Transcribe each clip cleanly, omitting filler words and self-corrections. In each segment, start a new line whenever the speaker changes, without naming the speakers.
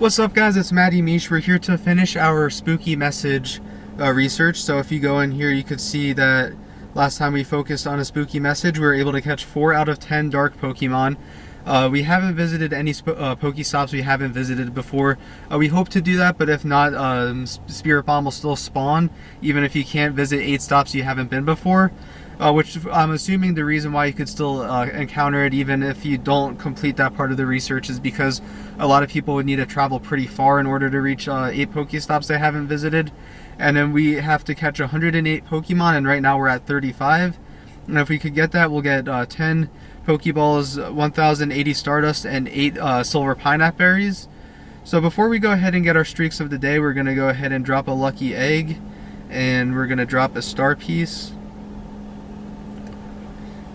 What's up, guys? It's Mischeif. We're here to finish our spooky message research. So if you go in here, you could see that last time we focused on a spooky message, we were able to catch 4 out of 10 dark Pokemon. We haven't visited any Pokestops we haven't visited before. We hope to do that, but if not, Spirit Bomb will still spawn, even if you can't visit 8 stops you haven't been before. Which I'm assuming the reason why you could still encounter it even if you don't complete that part of the research is because a lot of people would need to travel pretty far in order to reach 8 Pokestops they haven't visited. And then we have to catch 108 Pokemon, and right now we're at 35. And if we could get that, we'll get 10 Pokeballs, 1080 Stardust, and 8 Silver Pineapple Berries. So before we go ahead and get our streaks of the day, we're going to go ahead and drop a lucky egg, and we're going to drop a star piece.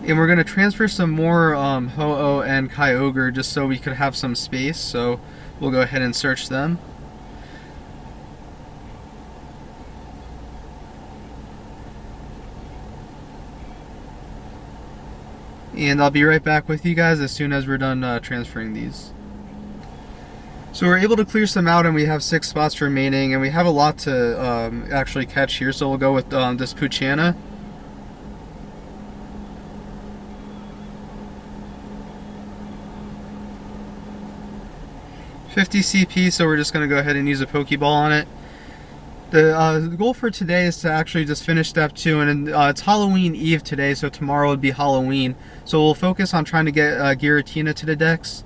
And we're going to transfer some more Ho-Oh and Kyogre just so we could have some space. So we'll go ahead and search them. And I'll be right back with you guys as soon as we're done transferring these. So we're able to clear some out, and we have 6 spots remaining, and we have a lot to actually catch here. So we'll go with this Poochyena. $50 CP, so we're just going to go ahead and use a Pokeball on it. The goal for today is to actually just finish step 2, and it's Halloween Eve today, so tomorrow would be Halloween. So we'll focus on trying to get Giratina to the Dex,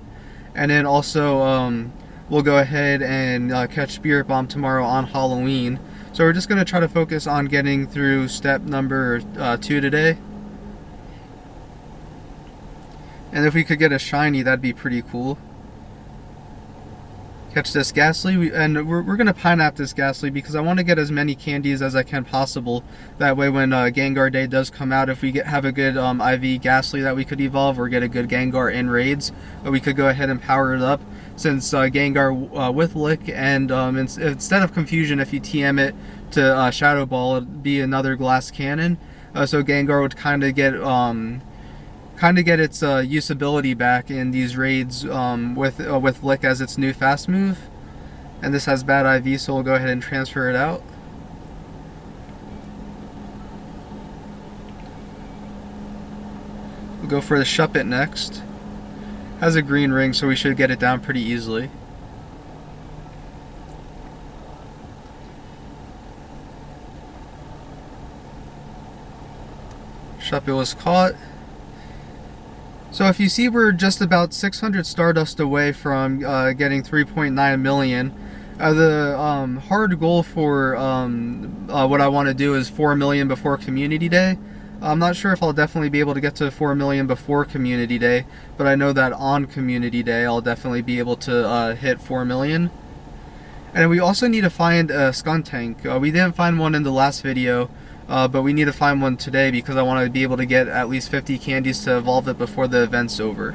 and then also we'll go ahead and catch Spirit Bomb tomorrow on Halloween. So we're just going to try to focus on getting through step number 2 today. And if we could get a shiny, that'd be pretty cool. Catch this Ghastly, and we're going to Pineapple this Ghastly because I want to get as many candies as I can possible. That way when Gengar Day does come out, if we have a good IV Ghastly that we could evolve or get a good Gengar in raids, we could go ahead and power it up. Since Gengar with Lick, and instead of Confusion, if you TM it to Shadow Ball, it'd be another Glass Cannon. So Gengar would kind of get its usability back in these raids with Lick as its new fast move. And this has bad IV, so we'll go ahead and transfer it out. We'll go for the Shuppet next. Has a green ring, so we should get it down pretty easily. Shuppet was caught. So if you see, we're just about 600 Stardust away from getting 3.9 million. The hard goal for what I want to do is 4 million before Community Day. I'm not sure if I'll definitely be able to get to 4 million before Community Day, but I know that on Community Day I'll definitely be able to hit 4 million. And we also need to find a Skuntank. We didn't find one in the last video. But we need to find one today because I want to be able to get at least 50 candies to evolve it before the event's over.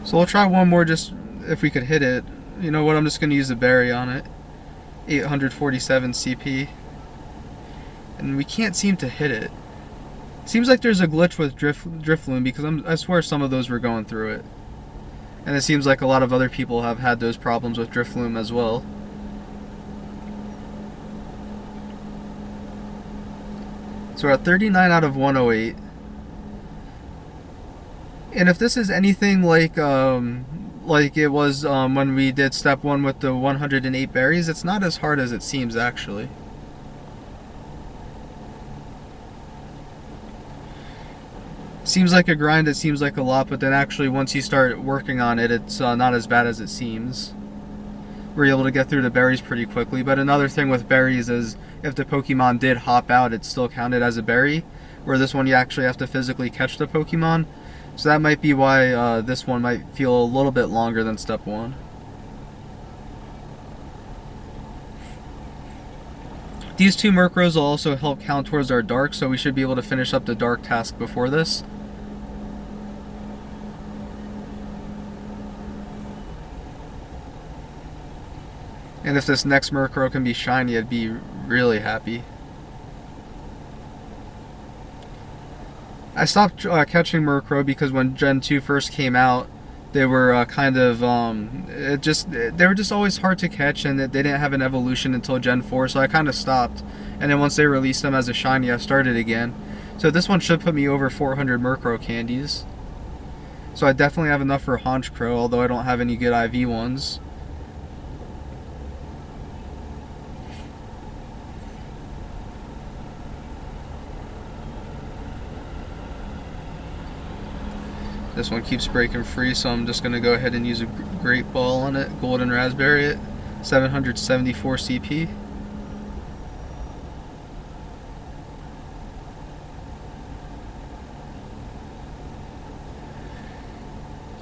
So we'll try one more just if we could hit it. You know what, I'm just going to use a berry on it. 847 CP. And we can't seem to hit it. Seems like there's a glitch with Drifloon because I swear some of those were going through it. And it seems like a lot of other people have had those problems with Drifloon as well. So we're at 39 out of 108. And if this is anything like it was when we did step 1 with the 108 berries, it's not as hard as it seems actually. Seems like a grind, it seems like a lot, but then actually once you start working on it, it's not as bad as it seems. We're able to get through the berries pretty quickly, but another thing with berries is if the Pokemon did hop out, it's still counted as a berry, where this one you actually have to physically catch the Pokemon. So that might be why this one might feel a little bit longer than step 1. These 2 Murkrows will also help count towards our Dark, so we should be able to finish up the Dark task before this. And if this next Murkrow can be shiny, I'd be really happy. I stopped catching Murkrow because when Gen 2 first came out, they were kind of they were just always hard to catch, and they didn't have an evolution until Gen 4, so I kind of stopped. And then once they released them as a shiny, I started again. So this one should put me over 400 Murkrow candies. So I definitely have enough for Honchkrow, although I don't have any good IV ones. This one keeps breaking free, so I'm just going to go ahead and use a Great Ball on it. Golden Raspberry it. 774 CP.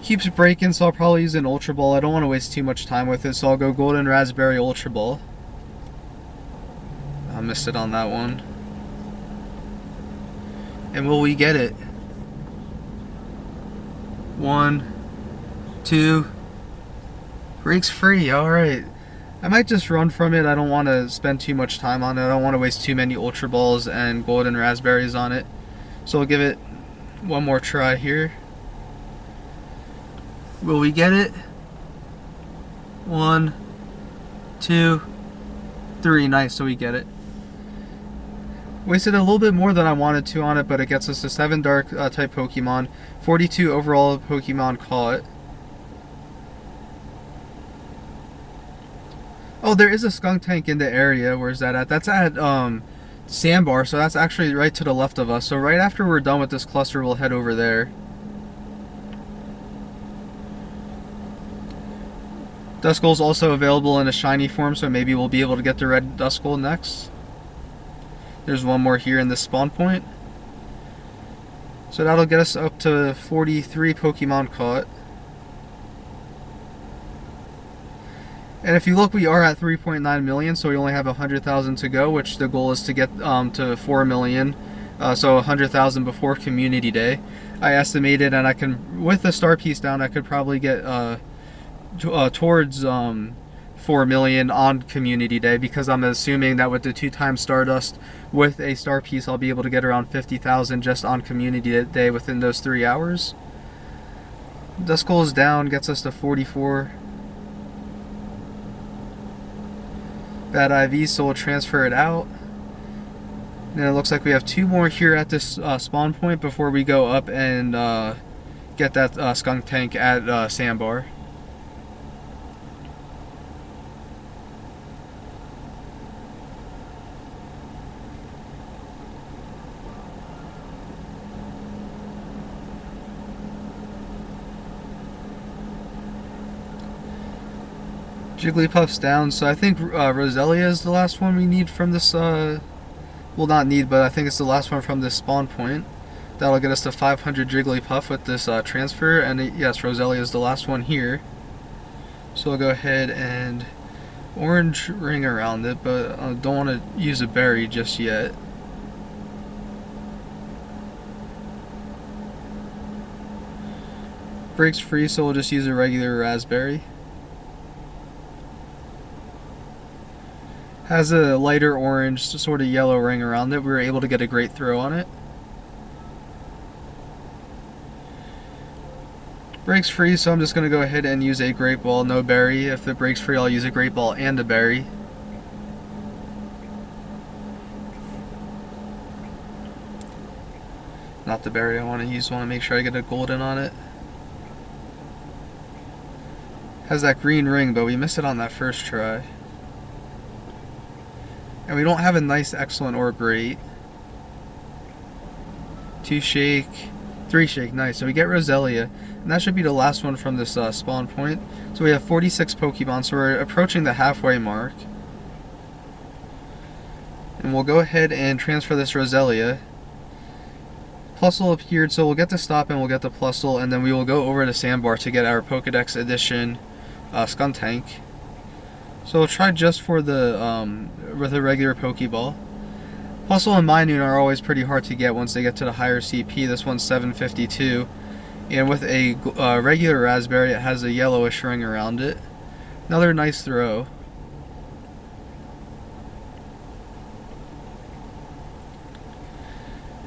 Keeps breaking, so I'll probably use an Ultra Ball. I don't want to waste too much time with it, so I'll go Golden Raspberry Ultra Ball. I missed it on that one. And will we get it? 1, 2, breaks free. Alright. I might just run from it. I don't want to spend too much time on it. I don't want to waste too many Ultra Balls and Golden Raspberries on it. So we'll give it one more try here. Will we get it? 1, 2, 3. Nice, so we get it. Wasted a little bit more than I wanted to on it, but it gets us to 7 Dark type Pokemon, 42 overall Pokemon caught. Oh, there is a skunk tank in the area. Where's that at? That's at Sandbar, so that's actually right to the left of us. So right after we're done with this cluster, we'll head over there. Duskull is also available in a shiny form, so maybe we'll be able to get the red Duskull next. There's one more here in this spawn point. So that'll get us up to 43 Pokemon caught. And if you look, we are at 3.9 million, so we only have 100,000 to go, which the goal is to get to 4 million. So 100,000 before Community Day. I estimated, and I can, with the star piece down, I could probably get towards 4 million on Community Day, because I'm assuming that with the 2x Stardust with a star piece, I'll be able to get around 50,000 just on Community Day within those 3 hours. Duskull is down, gets us to 44. Bad IV, so we'll transfer it out. And it looks like we have 2 more here at this spawn point before we go up and get that skunk tank at Sandbar. Jigglypuff's down, so I think Roselia is the last one we need from this, well, not need, but I think it's the last one from this spawn point. That'll get us to 500 Jigglypuff with this transfer, and yes, Roselia is the last one here. So I'll go ahead and orange ring around it, but I don't want to use a berry just yet. Breaks free, so we'll just use a regular raspberry. Has a lighter orange, sort of yellow ring around it. We were able to get a great throw on it. Breaks free, so I'm just going to go ahead and use a Great Ball, no berry. If it breaks free, I'll use a Great Ball and a berry. Not the berry I want to use, I want to make sure I get a golden on it. Has that green ring, but we missed it on that first try. And we don't have a nice, excellent, or great. 2 shake, 3 shake, nice. So we get Roselia, and that should be the last one from this spawn point. So we have 46 Pokemon, so we're approaching the halfway mark. And we'll go ahead and transfer this Roselia. Plusle appeared, so we'll get the stop and we'll get the Plusle, and then we will go over to Sandbar to get our Pokédex edition Skuntank. So we'll try just for the with a regular Pokeball. Plusle and Minun are always pretty hard to get once they get to the higher CP. This one's 752, and with a regular Raspberry, it has a yellowish ring around it. Another nice throw.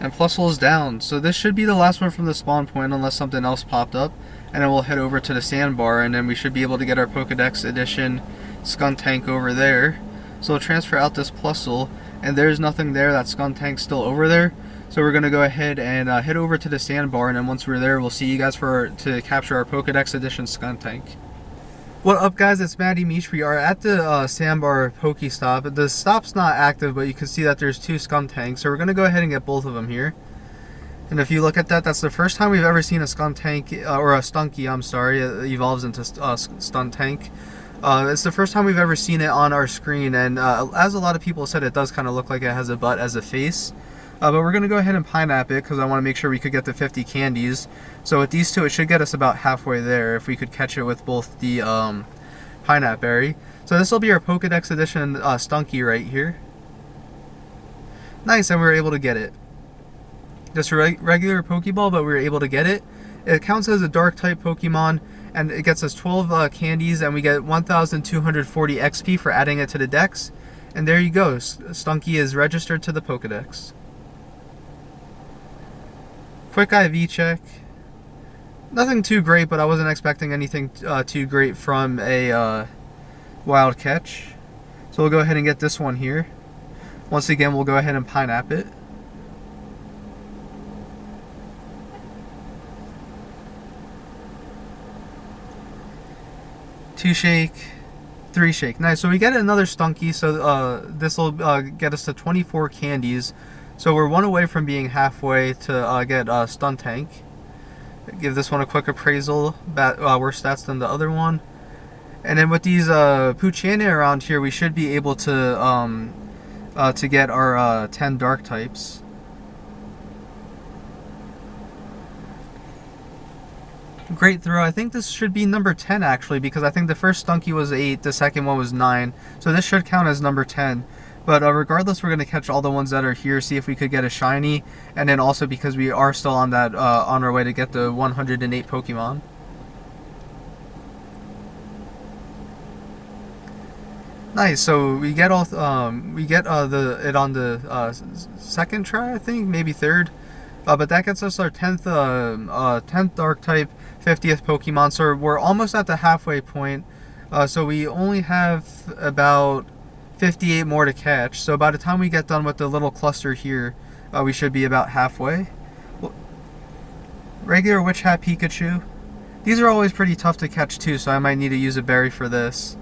And Plusle is down. So this should be the last one from the spawn point unless something else popped up. And then we'll head over to the sandbar and then we should be able to get our Pokédex edition Skuntank over there. So we'll transfer out this Plusle, and there's nothing there. That Skuntank's still over there. So we're going to go ahead and head over to the sandbar, and then once we're there, we'll see you guys to capture our Pokédex edition Skuntank. What up guys, it's Mischeif. We are at the sandbar Pokestop. The stop's not active, but you can see that there's two Skuntanks. So we're going to go ahead and get both of them here. And if you look at that, that's the first time we've ever seen a Skuntank, or a Stunky, I'm sorry, it evolves into Stuntank. It's the first time we've ever seen it on our screen, and as a lot of people said, it does kind of look like it has a butt as a face. But we're going to go ahead and pineapple it because I want to make sure we could get the 50 candies. So with these two, it should get us about halfway there if we could catch it with both the pineapple berry. So this will be our Pokédex edition Stunky right here. Nice, and we were able to get it. Just a regular Pokeball, but we were able to get it. It counts as a dark type Pokemon, and it gets us 12 candies, and we get 1,240 XP for adding it to the Dex. And there you go, Stunky is registered to the Pokédex. Quick IV check. Nothing too great, but I wasn't expecting anything too great from a wild catch. So we'll go ahead and get this one here. Once again, we'll go ahead and pineapple it. Two shake, three shake. Nice. So we get another Stunky. So this will get us to 24 candies. So we're one away from being halfway to get Stuntank. Give this one a quick appraisal. Worse stats than the other one. And then with these Poochyena around here, we should be able to get our 10 dark types. Great throw. I think this should be number 10 actually, because I think the first Stunky was 8, the second one was 9. So this should count as number 10. But regardless, we're going to catch all the ones that are here, see if we could get a shiny, and then also because we are still on that on our way to get the 108 Pokemon. Nice. So we get all it on the second try, I think, maybe third. But that gets us our 10th dark type, 50th Pokemon. So we're almost at the halfway point. So we only have about 58 more to catch. So by the time we get done with the little cluster here, we should be about halfway. Regular Witch Hat Pikachu. These are always pretty tough to catch too, so I might need to use a berry for this.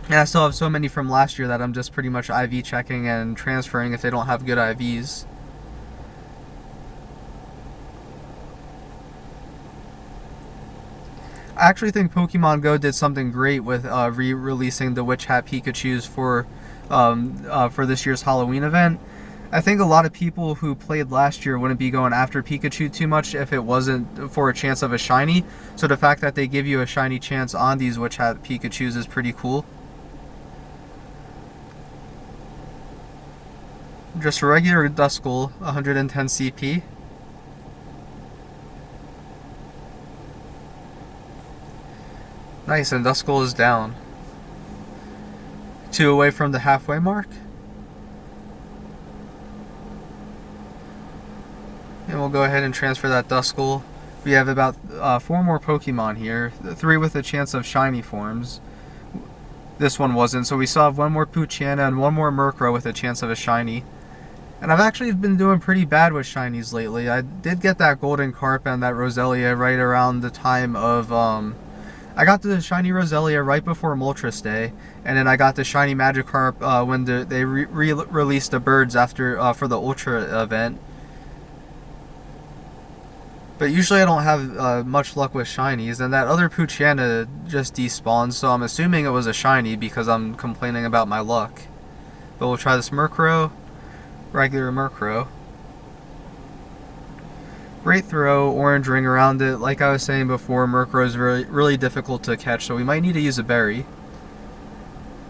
And I still have so many from last year that I'm just pretty much IV checking and transferring if they don't have good IVs. I actually think Pokemon Go did something great with re-releasing the Witch Hat Pikachus for this year's Halloween event. I think a lot of people who played last year wouldn't be going after Pikachu too much if it wasn't for a chance of a shiny. So the fact that they give you a shiny chance on these Witch Hat Pikachus is pretty cool. Just a regular Duskull, 110 CP. Nice, and Duskull is down. 2 away from the halfway mark. And we'll go ahead and transfer that Duskull. We have about 4 more Pokemon here. 3 with a chance of shiny forms. This one wasn't, so we still have 1 more Poochyena and 1 more Murkrow with a chance of a shiny. And I've actually been doing pretty bad with shinies lately. I did get that Golden Carp and that Roselia right around the time of... I got the shiny Roselia right before Moltres Day, and then I got the shiny Magikarp when they released the birds after for the Ultra event. But usually I don't have much luck with shinies, and that other Poochyena just despawned, so I'm assuming it was a shiny because I'm complaining about my luck. But we'll try this Murkrow. Regular Murkrow. Great throw, orange ring around it. Like I was saying before, Murkrow is really difficult to catch, so we might need to use a berry.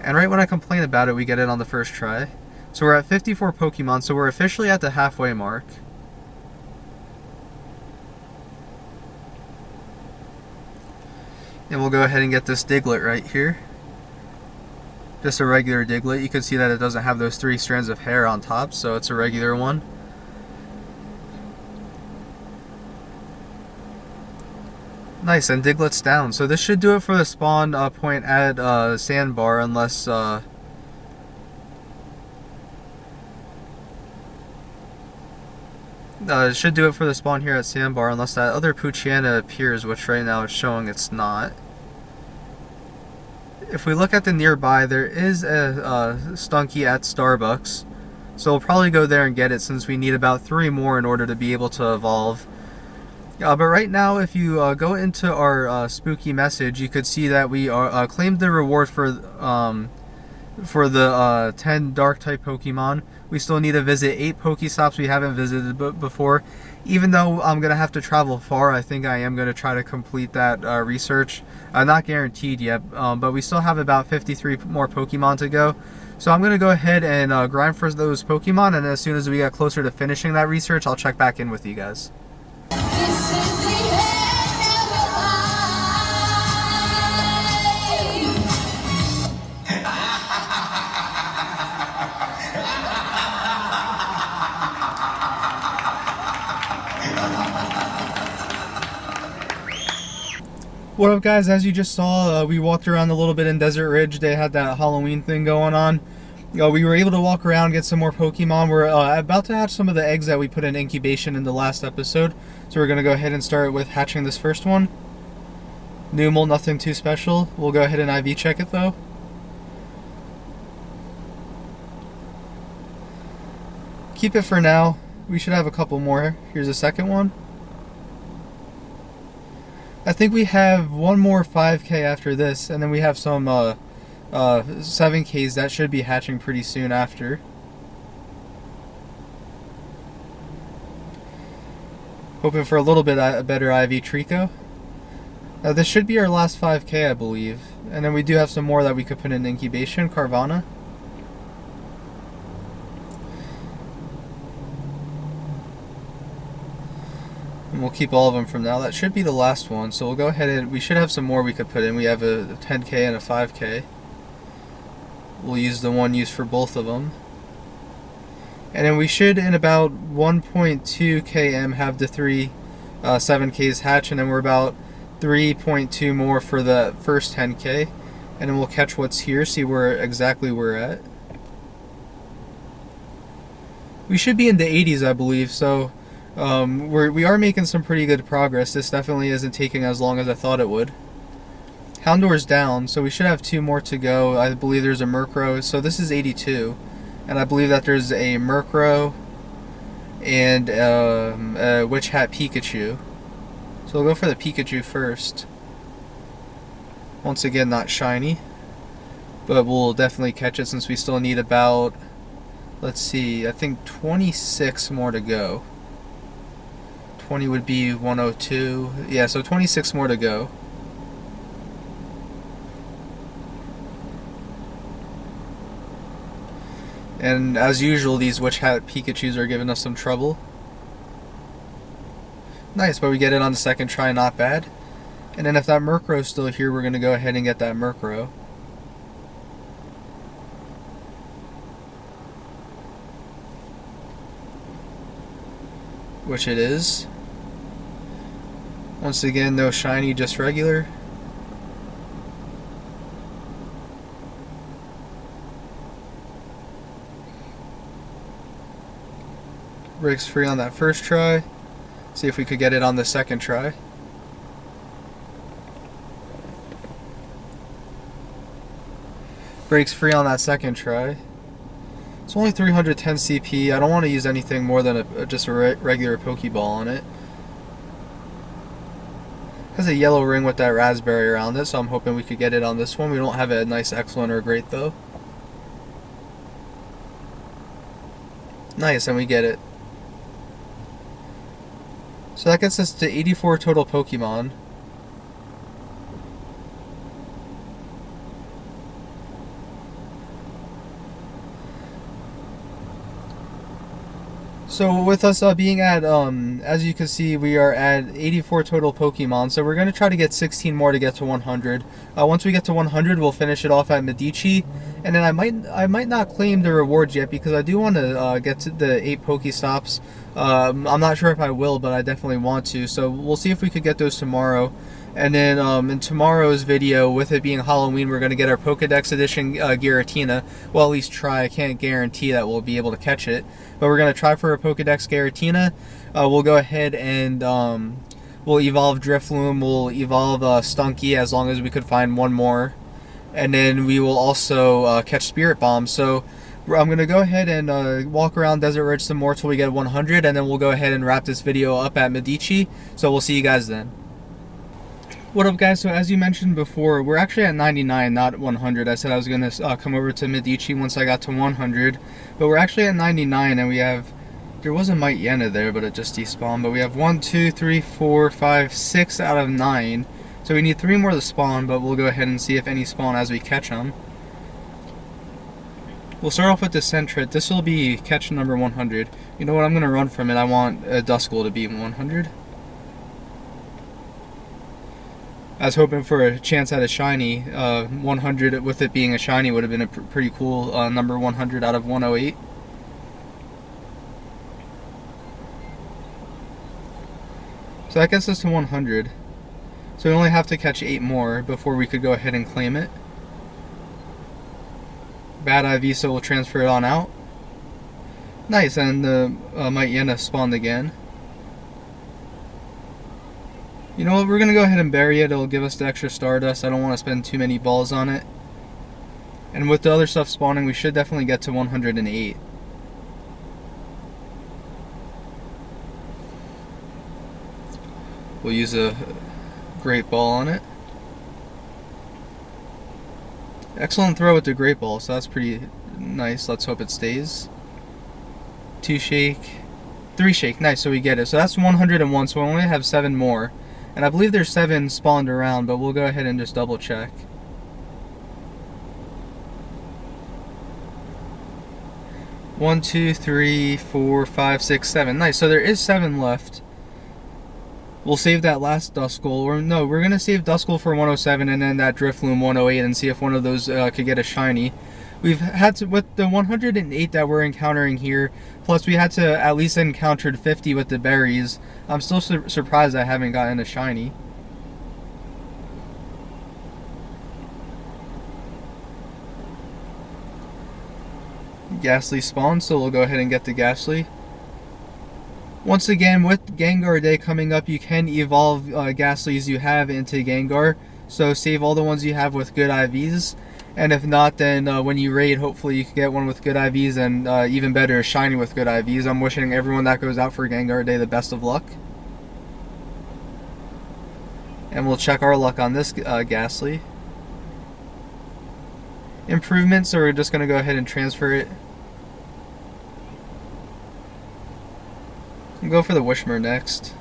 And right when I complain about it, we get it on the first try. So we're at 54 Pokemon, so we're officially at the halfway mark. And we'll go ahead and get this Diglett right here. Just a regular Diglett. You can see that it doesn't have those 3 strands of hair on top, so it's a regular one. Nice, and Diglett's down. So this should do it for the spawn point at Sandbar, unless it should do it for the spawn here at Sandbar, unless that other Poochyena appears, which right now it's showing it's not. If we look at the nearby, there is a Stunky at Starbucks, so we'll probably go there and get it, since we need about 3 more in order to be able to evolve. But right now, if you go into our spooky message, you could see that we are claimed the reward for the 10 dark type Pokemon. We still need to visit 8 Pokestops we haven't visited before. Even though I'm going to have to travel far, I think I am going to try to complete that research. Not guaranteed yet, but we still have about 53 more Pokemon to go. So I'm going to go ahead and grind for those Pokemon, and as soon as we get closer to finishing that research, I'll check back in with you guys. What up, guys? As you just saw, we walked around a little bit in Desert Ridge. They had that Halloween thing going on. We were able to walk around, get some more Pokemon. We're about to hatch some of the eggs that we put in incubation in the last episode. So we're going to go ahead and start with hatching this first one. Numel, nothing too special. We'll go ahead and IV check it though. Keep it for now. We should have a couple more. Here's a second one. I think we have one more 5K after this, and then we have some 7Ks that should be hatching pretty soon after. Hoping for a little bit better IV Trico. This should be our last 5K, I believe. And then we do have some more that we could put in incubation. Carvana. And we'll keep all of them from now. That should be the last one. So we'll go ahead and we should have some more we could put in. We have a 10K and a 5K. We'll use the one used for both of them. And then we should, in about 1.2 km, have the 3 7Ks hatch. And then we're about 3.2 more for the first 10K. And then we'll catch what's here, see where exactly we're at. We should be in the 80s, I believe, so we are making some pretty good progress. This definitely isn't taking as long as I thought it would. Houndour's down, so we should have 2 more to go. I believe there's a Murkrow, so this is 82. And I believe that there's a Murkrow and a Witch Hat Pikachu. So we'll go for the Pikachu first. Once again, not shiny, but we'll definitely catch it since we still need about, let's see, I think 26 more to go. 20 would be 102. Yeah, so 26 more to go. And as usual, these Witch Hat Pikachus are giving us some trouble. Nice, but we get it on the second try, not bad. And then if that Murkrow's still here, we're going to go ahead and get that Murkrow. Which it is. Once again, no shiny, just regular. Breaks free on that first try. See if we could get it on the second try. Breaks free on that second try. It's only 310 CP. I don't want to use anything more than just a regular Pokeball on it. Has a yellow ring with that raspberry around it, so I'm hoping we could get it on this one. We don't have a nice excellent or great though. Nice, and we get it. So that gets us to 84 total Pokemon. So with us being at, as you can see, we are at 84 total Pokemon. So we're going to try to get 16 more to get to 100. Once we get to 100, we'll finish it off at Medici. And then I might not claim the rewards yet because I do want to get to the 8 Pokestops. I'm not sure if I will, but I definitely want to. So we'll see if we could get those tomorrow. And then in tomorrow's video, with it being Halloween, we're going to get our Pokédex edition Giratina. Well, at least try. I can't guarantee that we'll be able to catch it. But we're going to try for a Pokédex Giratina. We'll go ahead and we'll evolve Drifloon. We'll evolve Stunky as long as we could find one more. And then we will also catch Spirit Bomb. So I'm going to go ahead and walk around Desert Ridge some more till we get 100. And then we'll go ahead and wrap this video up at Medici. So we'll see you guys then. What up, guys? So as you mentioned before, we're actually at 99, not 100. I said I was going to come over to Medici once I got to 100, but we're actually at 99, and we have, there was a Might Yena there, but it just despawned, but we have 1, 2, 3, 4, 5, 6 out of 9, so we need 3 more to spawn, but we'll go ahead and see if any spawn as we catch them. We'll start off with the Sentret. This will be catch number 100. You know what, I'm going to run from it. I want a Duskull to be 100. I was hoping for a chance at a shiny. 100 with it being a shiny would have been a pretty cool number 100 out of 108. So that gets us to 100. So we only have to catch 8 more before we could go ahead and claim it. Bad Eye Visa will transfer it on out. Nice, and the Might Yena spawned again. You know what, we're going to go ahead and bury it. It'll give us the extra Stardust. I don't want to spend too many balls on it. And with the other stuff spawning, we should definitely get to 108. We'll use a Great Ball on it. Excellent throw with the Great Ball, so that's pretty nice. Let's hope it stays. 2 Shake. 3 Shake. Nice, so we get it. So that's 101, so we only have 7 more. And I believe there's 7 spawned around, but we'll go ahead and just double check. One, 2, 3, 4, 5, 6, 7. Nice, so there is 7 left. We'll save that last Duskull, or no, we're going to save Duskull for 107 and then that Drifloon 108 and see if one of those could get a shiny. We've had to, with the 108 that we're encountering here, plus we had to at least encountered 50 with the berries. I'm still surprised I haven't gotten a shiny. Ghastly spawn, so we'll go ahead and get the Ghastly. Once again, with Gengar Day coming up, you can evolve Ghastlies you have into Gengar. So save all the ones you have with good IVs. And if not, then when you raid, hopefully you can get one with good IVs and even better, a shiny with good IVs. I'm wishing everyone that goes out for Gengar Day the best of luck. And we'll check our luck on this Ghastly. Improvement, so we're just going to go ahead and transfer it. And go for the Wishmer next.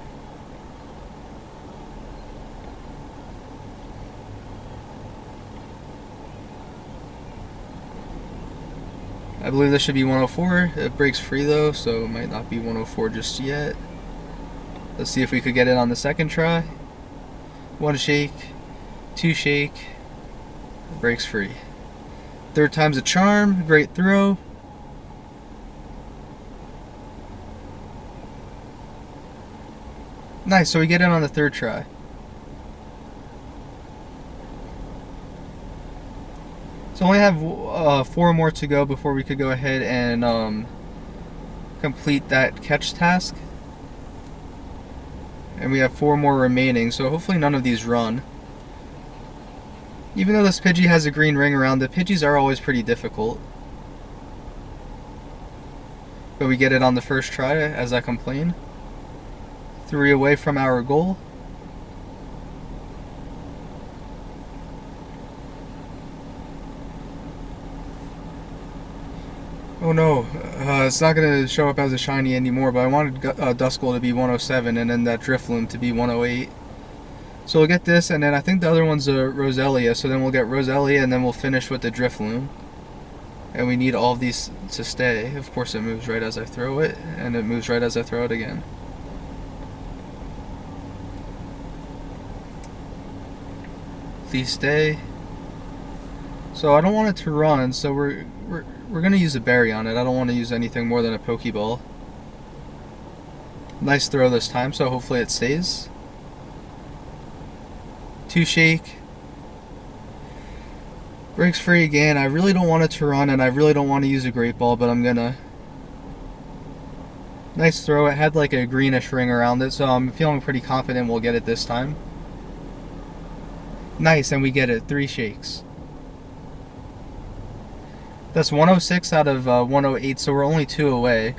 I believe this should be 104. It breaks free though, so it might not be 104 just yet. Let's see if we could get it on the second try. 1 Shake, 2 Shake, it breaks free. Third time's a charm, great throw. Nice, so we get it on the 3rd try. So only have 4 more to go before we could go ahead and complete that catch task. And we have 4 more remaining, so hopefully none of these run. Even though this Pidgey has a green ring around it, Pidgeys are always pretty difficult. But we get it on the 1st try, as I complain. 3 away from our goal. Oh no, it's not going to show up as a shiny anymore, but I wanted Duskull to be 107 and then that Drifloon to be 108. So we'll get this, and then I think the other one's a Roselia, so then we'll get Roselia and then we'll finish with the Drifloon. And we need all of these to stay. Of course it moves right as I throw it, and it moves right as I throw it again. These stay. So I don't want it to run, so we're gonna use a berry on it. I don't want to use anything more than a Pokeball. Nice throw this time, so hopefully it stays. 2 shake. Breaks free again. I really don't want it to run, and I really don't want to use a Great Ball, but I'm gonna. Nice throw. It had like a greenish ring around it, so I'm feeling pretty confident we'll get it this time. Nice, and we get it. 3 shakes. That's 106 out of 108, so we're only 2 away.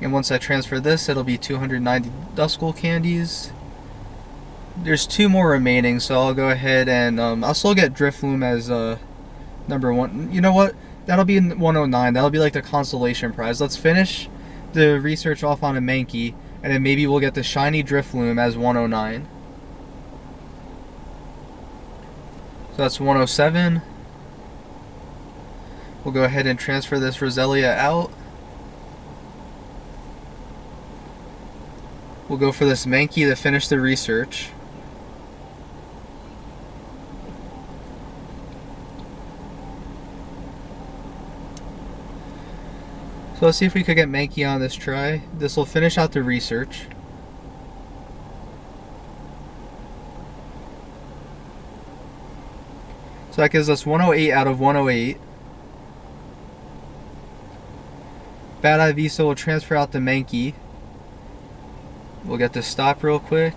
And once I transfer this, it'll be 290 Duskull candies. There's 2 more remaining, so I'll go ahead and I'll still get Drifloon as number 1. You know what? That'll be in 109. That'll be like the consolation prize. Let's finish the research off on a Mankey, and then maybe we'll get the shiny Drifloon as 109. So that's 107. We'll go ahead and transfer this Roselia out. We'll go for this Mankey to finish the research. So let's see if we could get Mankey on this try. This will finish out the research. So that gives us 108 out of 108. Bad IV, so we'll transfer out the Mankey. We'll get this stop real quick.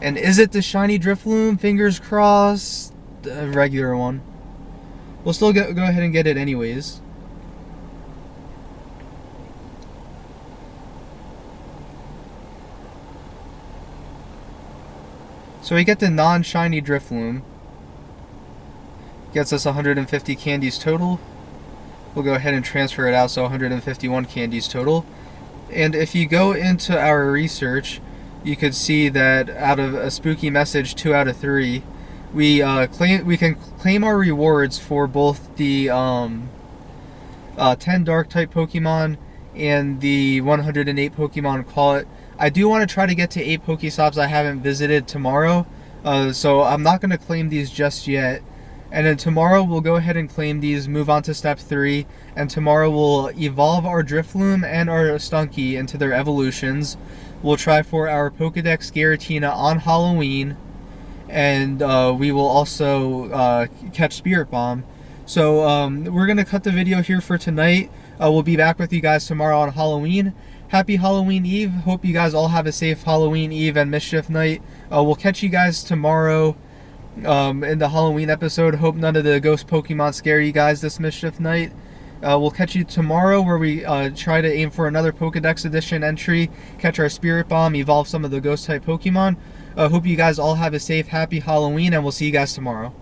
And is it the shiny Drifloon? Fingers crossed. The regular one. We'll still go ahead and get it anyways. So we get the non-shiny Drifloon. Gets us 150 candies total. We'll go ahead and transfer it out, so 151 candies total. And if you go into our research, you could see that out of A Spooky Meesage 2 out of 3, we can claim our rewards for both the 10 Dark type Pokemon and the 108 Pokemon Call It. I do want to try to get to 8 Pokestops I haven't visited tomorrow, so I'm not going to claim these just yet. And then tomorrow we'll go ahead and claim these, move on to step 3, and tomorrow we'll evolve our Drifloon and our Stunky into their evolutions. We'll try for our Pokédex Giratina on Halloween, and we will also catch Spirit Bomb. So we're going to cut the video here for tonight. We'll be back with you guys tomorrow on Halloween. Happy Halloween Eve. Hope you guys all have a safe Halloween Eve and Mischeif Night. We'll catch you guys tomorrow in the Halloween episode. Hope none of the ghost Pokemon scare you guys this Mischeif Night. We'll catch you tomorrow where we try to aim for another Pokedex edition entry, catch our Spirit Bomb, evolve some of the ghost type Pokemon. Hope you guys all have a safe, happy Halloween, and we'll see you guys tomorrow.